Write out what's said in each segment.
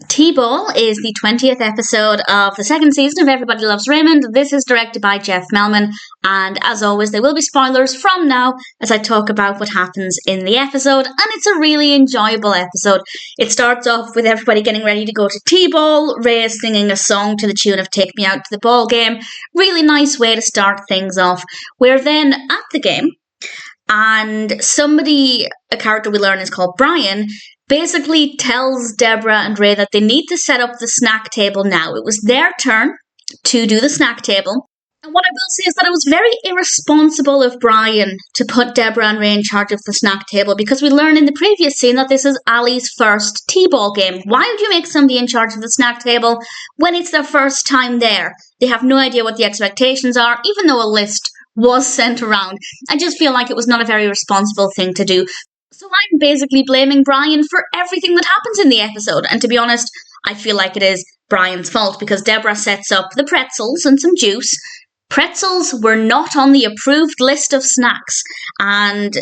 T-Ball is the 20th episode of the second season of Everybody Loves Raymond. This is directed by Geoffrey Melman, and as always, there will be spoilers from now as I talk about what happens in the episode, and it's a really enjoyable episode. It starts off with everybody getting ready to go to T-Ball, Ray is singing a song to the tune of Take Me Out to the Ball Game. Really nice way to start things off. We're then at the game, and somebody, a character we learn is called Bryan, basically tells Debra and Ray that they need to set up the snack table now. It was their turn to do the snack table. And what I will say is that it was very irresponsible of Bryan to put Debra and Ray in charge of the snack table, because we learned in the previous scene that this is Ali's first T-ball game. Why would you make somebody in charge of the snack table when it's their first time there? They have no idea what the expectations are, even though a list was sent around. I just feel like it was not a very responsible thing to do. So I'm basically blaming Bryan for everything that happens in the episode. And to be honest, I feel like it is Bryan's fault, because Debra sets up the pretzels and some juice. Pretzels were not on the approved list of snacks, and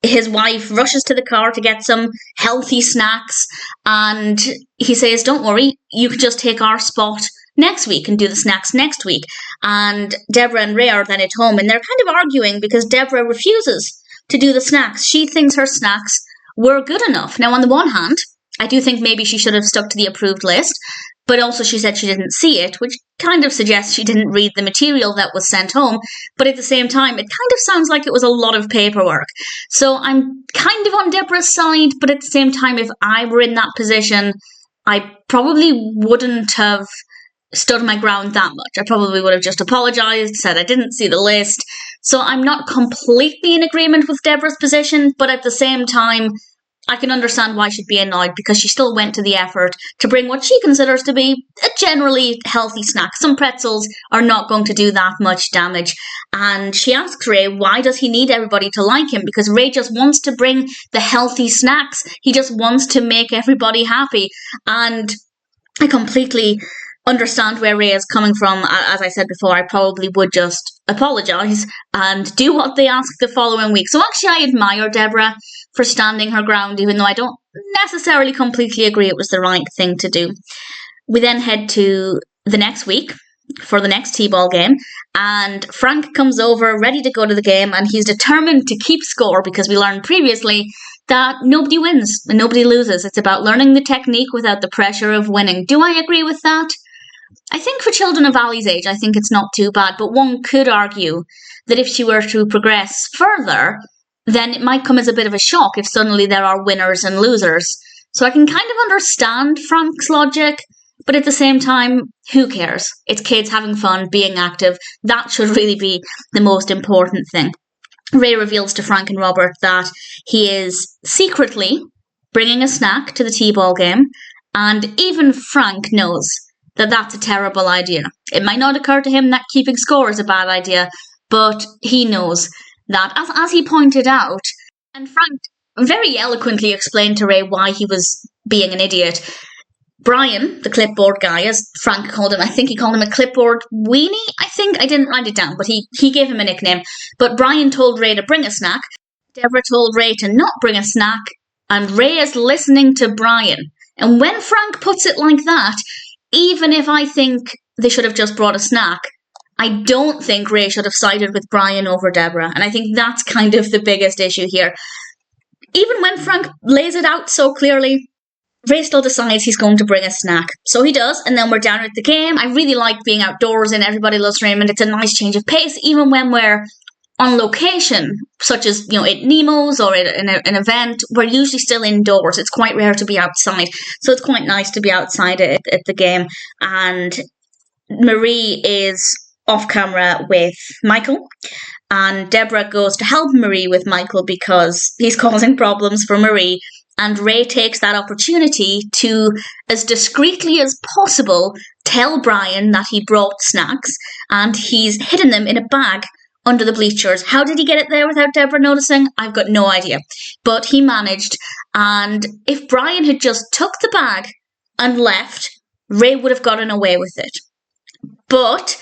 his wife rushes to the car to get some healthy snacks, and he says, don't worry, you can just take our spot next week and do the snacks next week. And Debra and Ray are then at home, and they're kind of arguing because Debra refuses to do the snacks. She thinks her snacks were good enough. Now, on the one hand, I do think maybe she should have stuck to the approved list, but also she said she didn't see it, which kind of suggests she didn't read the material that was sent home. But at the same time, it kind of sounds like it was a lot of paperwork. So I'm kind of on Debra's side, but at the same time, if I were in that position, I probably wouldn't have stood my ground that much. I probably would have just apologised, said I didn't see the list. So I'm not completely in agreement with Debra's position, but at the same time, I can understand why she'd be annoyed, because she still went to the effort to bring what she considers to be a generally healthy snack. Some pretzels are not going to do that much damage. And she asks Ray, why does he need everybody to like him? Because Ray just wants to bring the healthy snacks. He just wants to make everybody happy. And I completely understand where Ray is coming from. As I said before, I probably would just apologise and do what they ask the following week. So actually, I admire Debra for standing her ground, even though I don't necessarily completely agree it was the right thing to do. We then head to the next week for the next T-ball game, and Frank comes over ready to go to the game, and he's determined to keep score, because we learned previously that nobody wins and nobody loses. It's about learning the technique without the pressure of winning. Do I agree with that? I think for children of Ali's age, I think it's not too bad, but one could argue that if she were to progress further, then it might come as a bit of a shock if suddenly there are winners and losers. So I can kind of understand Frank's logic, but at the same time, who cares? It's kids having fun, being active. That should really be the most important thing. Ray reveals to Frank and Robert that he is secretly bringing a snack to the T-ball game, and even Frank knows that that's a terrible idea. It might not occur to him that keeping score is a bad idea, but he knows that, as he pointed out, and Frank very eloquently explained to Ray why he was being an idiot. Bryan, the clipboard guy, as Frank called him, I think he called him a clipboard weenie, I didn't write it down, but he gave him a nickname. But Bryan told Ray to bring a snack, Debra told Ray to not bring a snack, and Ray is listening to Bryan. And when Frank puts it like that, even if I think they should have just brought a snack, I don't think Ray should have sided with Bryan over Debra. And I think that's kind of the biggest issue here. Even when Frank lays it out so clearly, Ray still decides he's going to bring a snack. So he does, and then we're down at the game. I really like being outdoors and Everybody Loves Raymond. It's a nice change of pace, even when we're on location, such as, at Nemo's or at an event. We're usually still indoors. It's quite rare to be outside. So it's quite nice to be outside at the game. And Marie is off camera with Michael, and Debra goes to help Marie with Michael because he's causing problems for Marie, and Ray takes that opportunity to, as discreetly as possible, tell Bryan that he brought snacks and he's hidden them in a bag under the bleachers. How did he get it there without Debra noticing? I've got no idea, but he managed. And if Bryan had just took the bag and left, Ray would have gotten away with it. But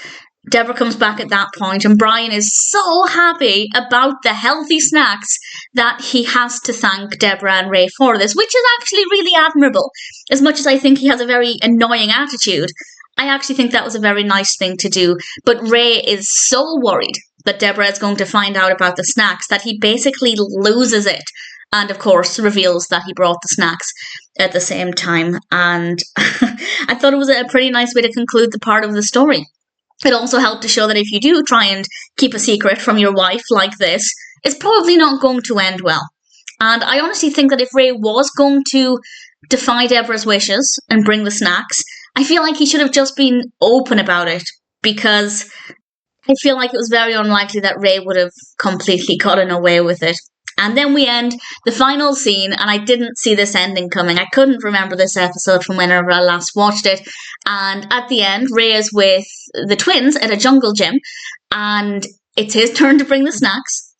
Debra comes back at that point, and Bryan is so happy about the healthy snacks that he has to thank Debra and Ray for this, which is actually really admirable. As much as I think he has a very annoying attitude, I actually think that was a very nice thing to do. But Ray is so worried that Debra is going to find out about the snacks that he basically loses it. And of course, reveals that he brought the snacks at the same time. And I thought it was a pretty nice way to conclude the part of the story. It also helped to show that if you do try and keep a secret from your wife like this, it's probably not going to end well. And I honestly think that if Ray was going to defy Debra's wishes and bring the snacks, I feel like he should have just been open about it, because I feel like it was very unlikely that Ray would have completely gotten away with it. And then we end the final scene, and I didn't see this ending coming. I couldn't remember this episode from whenever I last watched it. And at the end, Ray is with the twins at a jungle gym, and it's his turn to bring the snacks.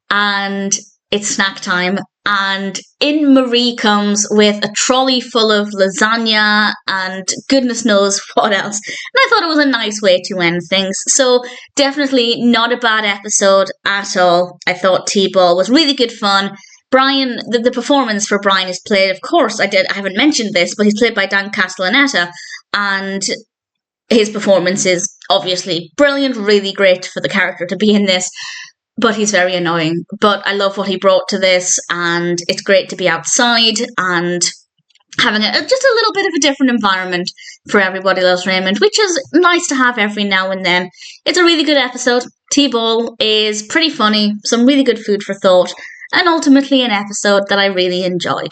And it's snack time. And in Marie comes with a trolley full of lasagna and goodness knows what else. And I thought it was a nice way to end things. So definitely not a bad episode at all. I thought T-Ball was really good fun. Bryan, the performance for Bryan is played, of course, I haven't mentioned this, but he's played by Dan Castellaneta. And his performance is obviously brilliant, really great for the character to be in this. But he's very annoying. But I love what he brought to this, and it's great to be outside and having just a little bit of a different environment for Everybody Loves Raymond, which is nice to have every now and then. It's a really good episode. T-Ball is pretty funny, some really good food for thought, and ultimately an episode that I really enjoyed.